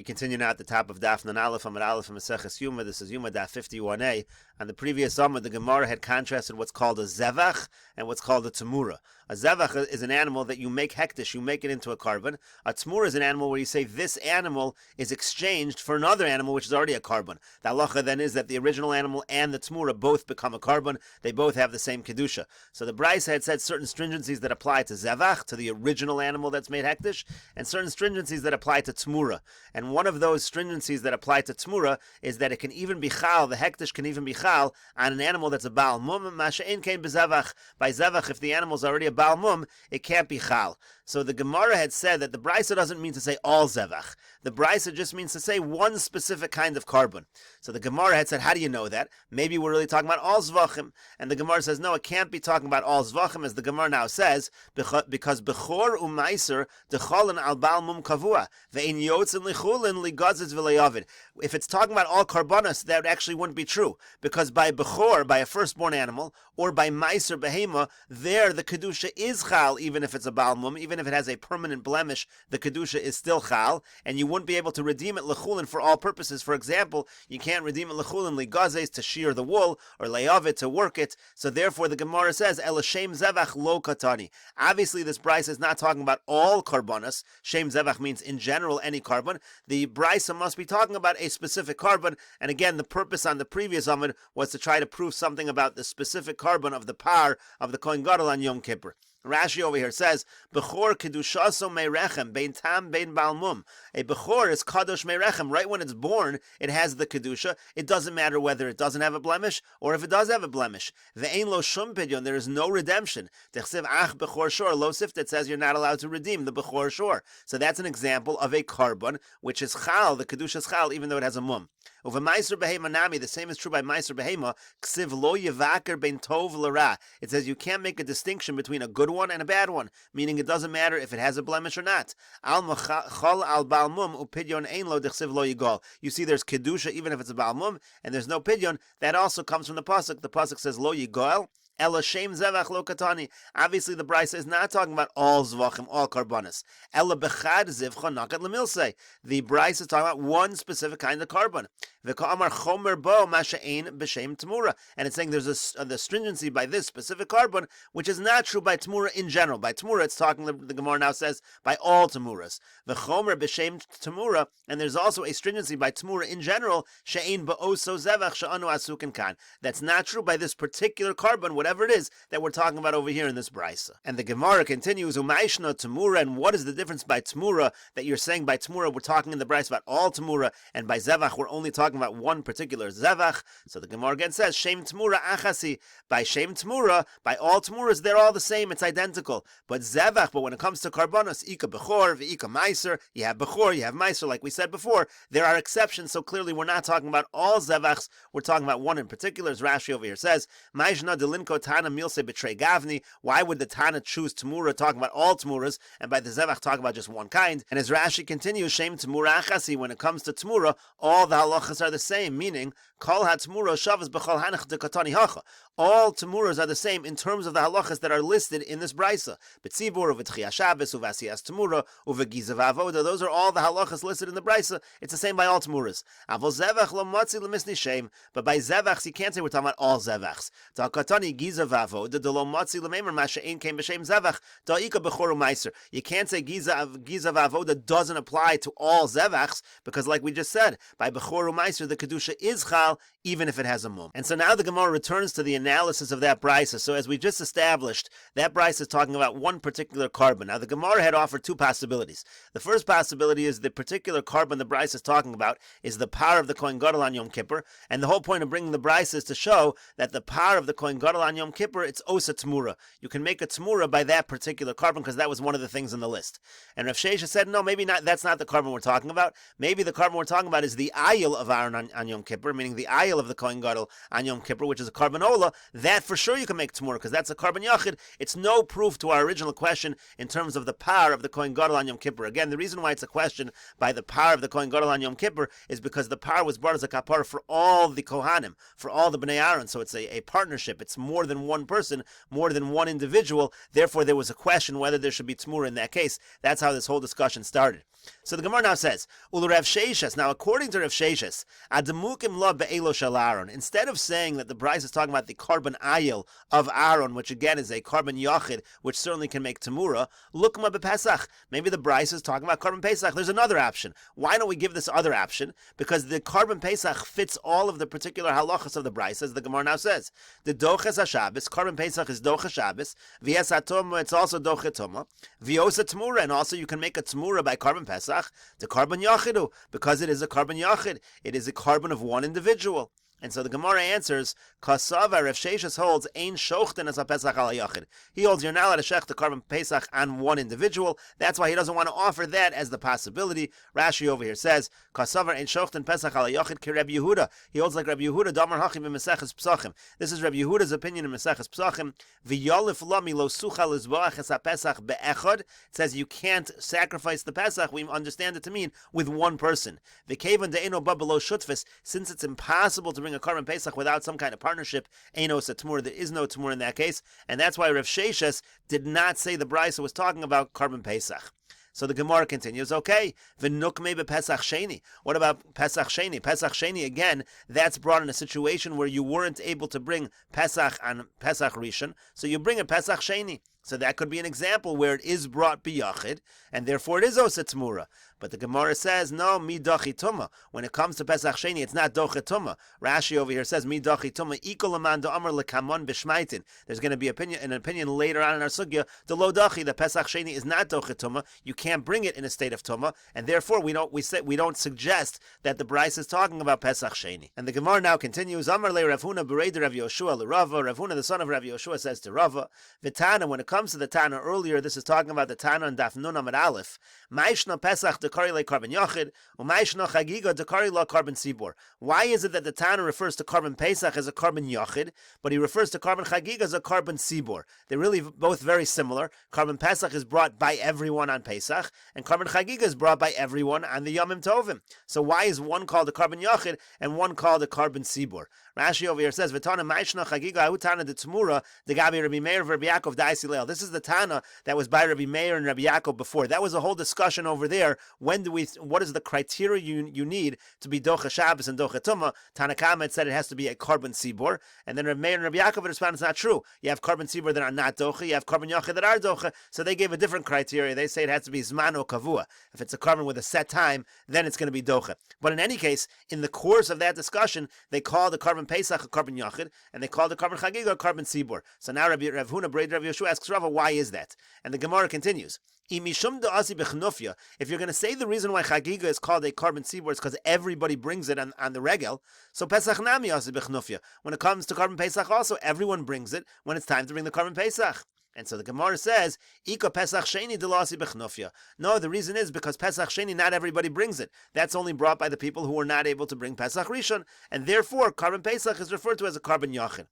We continue now at the top of Daf Nun Aleph Amud Aleph and Meseches Yoma. This is Yoma Daf 51a. On the previous Yoma, the Gemara had contrasted what's called a zevach and what's called a tamura. A zevach is an animal that you make hektish, you make it into a carbon. A tamura is an animal where you say this animal is exchanged for another animal which is already a carbon. The halacha then is that the original animal and the tamura both become a carbon. They both have the same kedusha. So the Brisa had said certain stringencies that apply to zevach, to the original animal that's made hektish, and certain stringencies that apply to tamura. And one of those stringencies that apply to tamura is that it can even be chal, the hektish can even be chal on an animal that's a baal mum, masha'in kein bezevach. By zevach, if the animal is already a baal mum, it can't be chal. So the Gemara had said that the Brisa doesn't mean to say all zevach. The Brisa just means to say one specific kind of carbon. So the Gemara had said, how do you know that? Maybe we're really talking about all zvachim. And the Gemara says, no, it can't be talking about all zvachim, as the Gemara now says, because bechor umaiser decholin al baal mum kavua ve'in yotzin lichulin ligazis v'leyavid. If it's talking about all karbonos, that actually wouldn't be true, because by bechor, by a firstborn animal, or by maiser behema, there the kedusha is chal, even if it's a baal mum, even if it has a permanent blemish, the kedusha is still chal, and you wouldn't be able to redeem it lechulin for all purposes. For example, you can't redeem it lechulin ligazes, to shear the wool, or leyavid, to work it. So therefore the Gemara says elashem zevach lo katani. Obviously this Brisa is not talking about all karbonos. Shem zevach means in general any carbon. The Brisa must be talking about a specific carbon, and again the purpose on the previous Amud was to try to prove something about the specific carbon of the par of the Kohen Gadol on Yom Kippur. Rashi over here says, Bechor kedushaso meirechem, bein tam bein balmum. A Bechor is kadosh meirechem. Right when it's born, it has the kedusha. It doesn't matter whether it doesn't have a blemish or if it does have a blemish. Ve'ein lo shum pidyon. There is no redemption. Techsiv ach Bechor shor lo siftet says you're not allowed to redeem the Bechor shor. So that's an example of a carbon which is chal. The kedusha is chal, even though it has a mum. Over meiser behema nami, the same is true by meiser behema. Ksiv lo yevaker bein tov l'ra. It says you can't make a distinction between a good one and a bad one, meaning it doesn't matter if it has a blemish or not. Al machal al balmum upidyon ein lo dechsiv lo yigol. You see, there's kedusha even if it's a balmum, and there's no pidyon. That also comes from the pasuk. The pasuk says lo yigol. Ela shem zevach lo katani. Obviously, the Brisa is not talking about all zvachim, all karbonis. Ela bechad zivcha nakat lemilse. The Brisa is talking about one specific kind of carbon. V'ka'amar chomer bo masha'ein b'shem tamura. And it's saying there's the stringency by this specific carbon, which is not true by tamura in general. By tamura, it's talking, the Gemara now says, by all tamuras. V'chomer b'shem tamura. And there's also a stringency by tamura in general, she'ein ba'oso zevach sha'anu asukin kan. That's not true by this particular carbon, whatever it is that we're talking about over here in this Brisa. And the Gemara continues, Umaishna Tamura, and what is the difference by Tamura that you're saying by Tamura we're talking in the Brisa about all Tamura, and by Zevach we're only talking about one particular Zevach? So the Gemara again says, Shem Tamura Achasi. By Shem Tamura, by all Tamuras, they're all the same, it's identical. But Zevach, but when it comes to Karbonos, Ika Bechor, V'Ika Meiser, you have Bechor, you have Meiser, like we said before, there are exceptions, so clearly we're not talking about all Zevachs, we're talking about one in particular, as Rashi over here says, Maishna Delinko Tana Milse betray Gavni. Why would the Tana choose Tamura, talking about all Tamuras, and by the Zevach talk about just one kind? And as Rashi continues, Shem Tamura Achasi, when it comes to Tamura, all the halachas are the same, meaning Kol HaTamura Shavas B'chol Hanach Dekatani Hacha. All Tamuras are the same in terms of the halachas that are listed in this Brisa. B'tzibur, Uv'tchiyah Shabbos, Uv'asiyas Tamura, Uv'gizav Avoda. Those are all the halachas listed in the Brisa. It's the same by all Tamuras. Avol Zevach lo matzi lemisni shem. But by Zevachs, you can't say we're talking about all Zevachs. Ta'katani Gizav Avoda, Delo matzi lememer Masha'in came b'shem Zevach, Da'ika B'choru Meiser. You can't say Gizav Avoda doesn't apply to all Zevachs, because like we just said, by B'choru Meiser, the Kedusha is chal, even if it has a mum. And so now the Gemara returns to the analysis of that Brisa. So as we just established, that Brisa is talking about one particular carbon. Now the Gemara had offered two possibilities. The first possibility is the particular carbon the Brisa is talking about is the power of the Kohen Gadol on Yom Kippur, and the whole point of bringing the Brisa is to show that the power of the Kohen Gadol on Yom Kippur, it's osa tmura. You can make a tmura by that particular carbon because that was one of the things in the list. And Rav Shesha said, no, maybe not. That's not the carbon we're talking about. Maybe the carbon we're talking about is the ayil of Aaron on Yom Kippur, meaning the ayil of the Kohen Gadol on Yom Kippur, which is a carbon ola, that for sure you can make Tamura, because that's a carbon yachid. It's no proof to our original question in terms of the power of the Kohen Gadol on Yom Kippur. Again, the reason why it's a question by the power of the Kohen Gadol on Yom Kippur is because the power was brought as a kapara for all the Kohanim, for all the Bnei Aaron. So it's a partnership. It's more than one person, more than one individual. Therefore, there was a question whether there should be Tamura in that case. That's how this whole discussion started. So the Gemara now says, Ulu Rav Sheshes. Now, according to Rav Sheshes, Adamukim lo be'elo shel Aaron. Instead of saying that the Bryce is talking about the carbon ayil of Aaron, which again is a carbon yachid, which certainly can make Tamura, Lukma bePesach. Maybe the Bryce is talking about carbon Pesach. There's another option. Why don't we give this other option? Because the carbon Pesach fits all of the particular halachas of the Bryce, as the Gemara now says. The doches HaShabbos, carbon Pesach is doches Shabbos. V'yes HaTumah, it's also doche Tumah. V'yosa Tamura, and also you can make a Tamura by carbon Pesach, the carbon yachidu, because it is a carbon yachid. It is a carbon of one individual. And so the Gemara answers, Kasava, Rav Sheshes holds, Ein shochten as a Pesach al yachid. He holds you're not allowed to shech the carbon Pesach on one individual. That's why he doesn't want to offer that as the possibility. Rashi over here says, Kasava, Ein shochten Pesach al yachid ki Rabbi Yehuda. He holds like Rabbi Yehuda, Damar Hachim in Meseches Psachim. This is Rabbi Yehuda's opinion in Meseches Psachim. V'yolif lami lo sucha lizboach es ha-Pesach be'echad. It says you can't sacrifice the Pesach, we understand it to mean, with one person. V'kevan de'eno ba below shutfis, since it's impossible to bring a carbon Pesach without some kind of partnership, Einos a Tamur, there is no Tamur in that case, and that's why Rav Sheshes did not say the Brisa was talking about carbon Pesach. So the Gemara continues, okay, v'nukmei bePesach Sheni. What about Pesach Sheni? Pesach Sheni, again, that's brought in a situation where you weren't able to bring Pesach on Pesach Rishon, so you bring a Pesach Sheni. So that could be an example where it is brought biyachid, and therefore it is osa Tamura. But the Gemara says, no, mi dochi tuma. When it comes to Pesach Sheni, it's not dochi tuma. Rashi over here says, mi dochi tuma, ikol aman da'amar lekamon b'shmaitin. There's going to be an opinion later on in our sugya, the lo dochi, the Pesach Sheni is not dochi tuma. You can't bring it in a state of tuma, and therefore we don't suggest that the Bryce is talking about Pesach Sheni. And the Gemara now continues, Amar le Rav Huna b'reid Rav Yoshua l'Rava. Rav Huna, the son of Rav Yoshua, says to Rava, V'tana, when it comes to the Tana earlier, this is talking about the Tana on Daf Nun Amud Aleph. Ma'ishna Pesach dekari le carbon yachid, u'ma'ishna chagiga dekari le carbon sibor. Why is it that the Tana refers to carbon Pesach as a carbon yachid, but he refers to carbon chagiga as a carbon sibor? They're really both very similar. Carbon Pesach is brought by everyone on Pesach, and carbon chagiga is brought by everyone on the Yomim Tovim. So why is one called a carbon yachid and one called a carbon sibor? Rashi over here says, V'tana ma'ishna chagiga ahu Tana de Tamura de Gabi Rabbi Meir v'Rabbi Yaakov da'is Hillel. This is the Tana that was by Rabbi Meir and Rabbi Yaakov before. That was a whole discussion over there. What is the criteria you need to be docha Shabbos and docha Tumah? Tanakama had said it has to be a carbon sibor, and then Rabbi Meir and Rabbi Yaakov responded, it's not true. You have carbon sibor that are not docha, you have carbon yachid that are docha, so they gave a different criteria. They say it has to be zman o kavua. If it's a carbon with a set time, then it's going to be docha. But in any case, in the course of that discussion, they called the carbon Pesach a carbon yachid, and they called the carbon chagiga a carbon sibor. So now Rav Huna B'reid Rav Yoshua asks Rava, why is that? And the Gemara continues, if you're going to say the reason why chagiga is called a carbon sibor is because everybody brings it on the regel, so Pesach nami asi b'chnufya. When it comes to carbon Pesach also, everyone brings it when it's time to bring the carbon Pesach. And so the Gemara says, Ika Pesach Sheni delasi b'chnufya. No, the reason is because Pesach Sheni, not everybody brings it. That's only brought by the people who are not able to bring Pesach Rishon, and therefore carbon Pesach is referred to as a carbon yachid.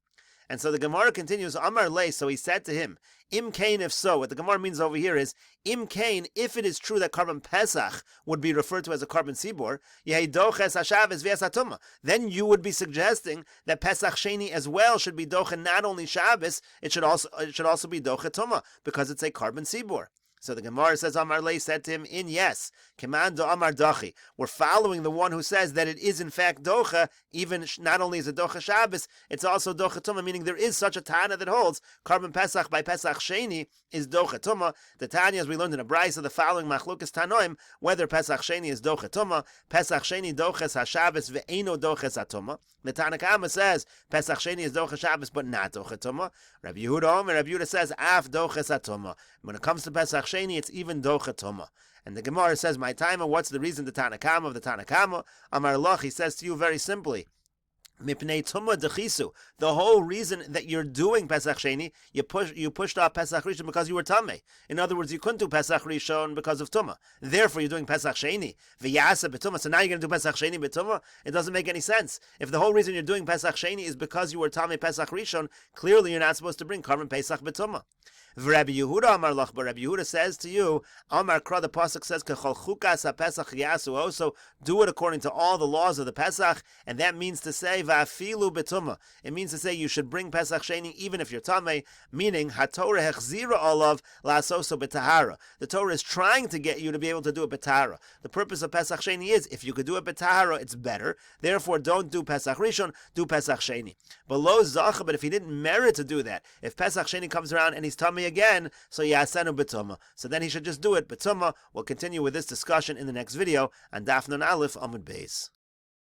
And so the Gemara continues, Amar Le, so he said to him, Im Kain, if so. What the Gemara means over here is, Im Kain, if it is true that carbon Pesach would be referred to as a carbon sibor, then you would be suggesting that Pesach Sheni as well should be docha not only Shabbos, it should also be docha Tumah, because it's a carbon sibor. So the Gemara says, Amar Le said to him, yes, Kemando Amar Dachi. We're following the one who says that it is in fact docha, even not only is it docha Shabbos, it's also docha Tumah, meaning there is such a Tana that holds carbon Pesach by Pesach Sheni is docha Tumah. The Tanya, as we learned in a Brisa, the following Machlukas Tanoim, whether Pesach Sheni is docha Tumah, Pesach Sheni doches HaShabbos ve'eno doches HaTumah. The Tanakama says Pesach Sheni is docha Shabbos, but not docha Tumah. Rabbi Yehuda says af doches HaTumah. When it comes to Pesach Sheni, it's even docha Tumah. And the Gemara says, my timer, what's the reason the Tanakama of the Tanakama? Amar Loch, he says to you very simply, Mipnei Tumah Dechisu. The whole reason that you're doing Pesach Sheni, you pushed off Pesach Rishon because you were Tameh. In other words, you couldn't do Pesach Rishon because of Tumah. Therefore, you're doing Pesach Sheni. V'yasa b'Tumah. So now you're going to do Pesach Sheni b'Tumah? It doesn't make any sense. If the whole reason you're doing Pesach Sheni is because you were Tameh Pesach Rishon, clearly you're not supposed to bring Karban Pesach b'Tumah. Rabbi Yehuda Amar Lach, but Rabbi Yehuda says to you, Amar Kra, the pasuk says, Kechol chukas ha-Pesach yasu. Also, do it according to all the laws of the Pesach, and that means to say, Va'afilu b'Tumah. It means to say you should bring Pesach Sheni even if you're Tameh, meaning HaTorah hechzira olav la'asoso b'Tahara. The Torah is trying to get you to be able to do it b'Tahara. The purpose of Pesach Sheni is, if you could do it b'Tahara, it's better. Therefore, don't do Pesach Rishon, do Pesach Sheni. Below Zacha, but if he didn't merit to do that, if Pesach Sheni comes around and he's Tameh again, so Yasenu b'Tumah. So then he should just do it b'Tumah. We'll continue with this discussion in the next video on Daf Nun Aleph Amud Beis.